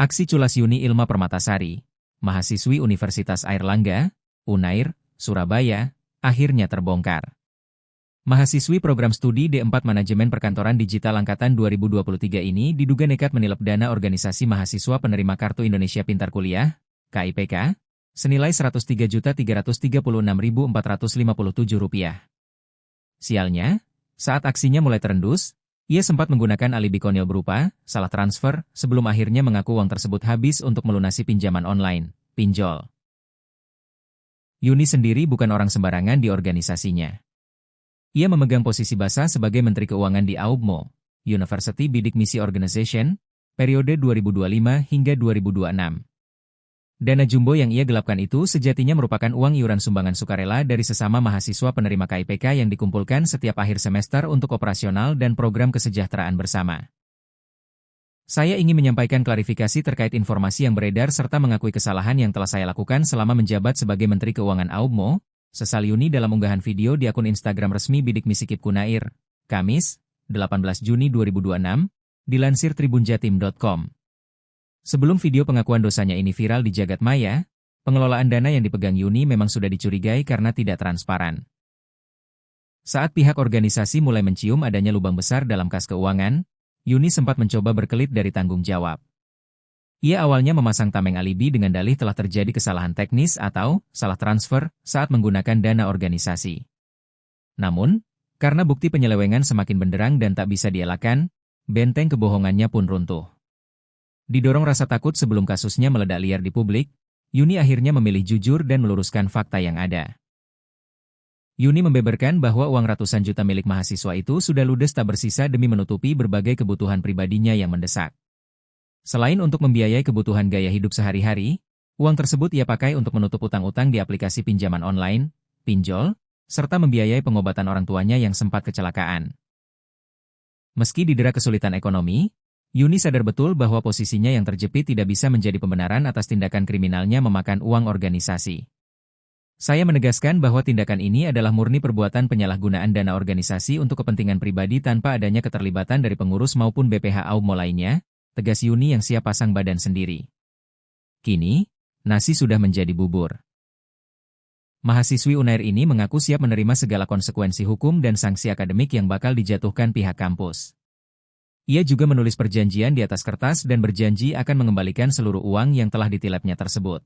Aksi culas Yuni Ilma Permatasari, mahasiswi Universitas Airlangga, Unair, Surabaya, akhirnya terbongkar. Mahasiswi program studi D4 Manajemen Perkantoran Digital Angkatan 2023 ini diduga nekat menilep dana organisasi mahasiswa penerima Kartu Indonesia Pintar Kuliah, KIPK, senilai Rp103.336.457. Sialnya, saat aksinya mulai terendus, ia sempat menggunakan alibi konyol berupa salah transfer sebelum akhirnya mengaku uang tersebut habis untuk melunasi pinjaman online, pinjol. Yuni sendiri bukan orang sembarangan di organisasinya. Ia memegang posisi basah sebagai Menteri Keuangan di AUBMO, University Bidik Misi Organization, periode 2025 hingga 2026. Dana jumbo yang ia gelapkan itu sejatinya merupakan uang iuran sumbangan sukarela dari sesama mahasiswa penerima KIPK yang dikumpulkan setiap akhir semester untuk operasional dan program kesejahteraan bersama. Saya ingin menyampaikan klarifikasi terkait informasi yang beredar serta mengakui kesalahan yang telah saya lakukan selama menjabat sebagai Menteri Keuangan AUBMO, sesal Yuni dalam unggahan video di akun Instagram resmi Bidik Misi Kipkunair, Kamis, 18 Juni 2026, dilansir tribunjatim.com. Sebelum video pengakuan dosanya ini viral di jagat maya, pengelolaan dana yang dipegang Yuni memang sudah dicurigai karena tidak transparan. Saat pihak organisasi mulai mencium adanya lubang besar dalam kas keuangan, Yuni sempat mencoba berkelit dari tanggung jawab. Ia awalnya memasang tameng alibi dengan dalih telah terjadi kesalahan teknis atau salah transfer saat menggunakan dana organisasi. Namun, karena bukti penyelewengan semakin benderang dan tak bisa dielakkan, benteng kebohongannya pun runtuh. Didorong rasa takut sebelum kasusnya meledak liar di publik, Yuni akhirnya memilih jujur dan meluruskan fakta yang ada. Yuni membeberkan bahwa uang ratusan juta milik mahasiswa itu sudah ludes tak bersisa demi menutupi berbagai kebutuhan pribadinya yang mendesak. Selain untuk membiayai kebutuhan gaya hidup sehari-hari, uang tersebut ia pakai untuk menutup utang-utang di aplikasi pinjaman online, pinjol, serta membiayai pengobatan orang tuanya yang sempat kecelakaan. Meski didera kesulitan ekonomi, Yuni sadar betul bahwa posisinya yang terjepit tidak bisa menjadi pembenaran atas tindakan kriminalnya memakan uang organisasi. Saya menegaskan bahwa tindakan ini adalah murni perbuatan penyalahgunaan dana organisasi untuk kepentingan pribadi tanpa adanya keterlibatan dari pengurus maupun BPH AUBMO lainnya, tegas Yuni yang siap pasang badan sendiri. Kini, nasi sudah menjadi bubur. Mahasiswi Unair ini mengaku siap menerima segala konsekuensi hukum dan sanksi akademik yang bakal dijatuhkan pihak kampus. Ia juga menulis perjanjian di atas kertas dan berjanji akan mengembalikan seluruh uang yang telah ditilapnya tersebut.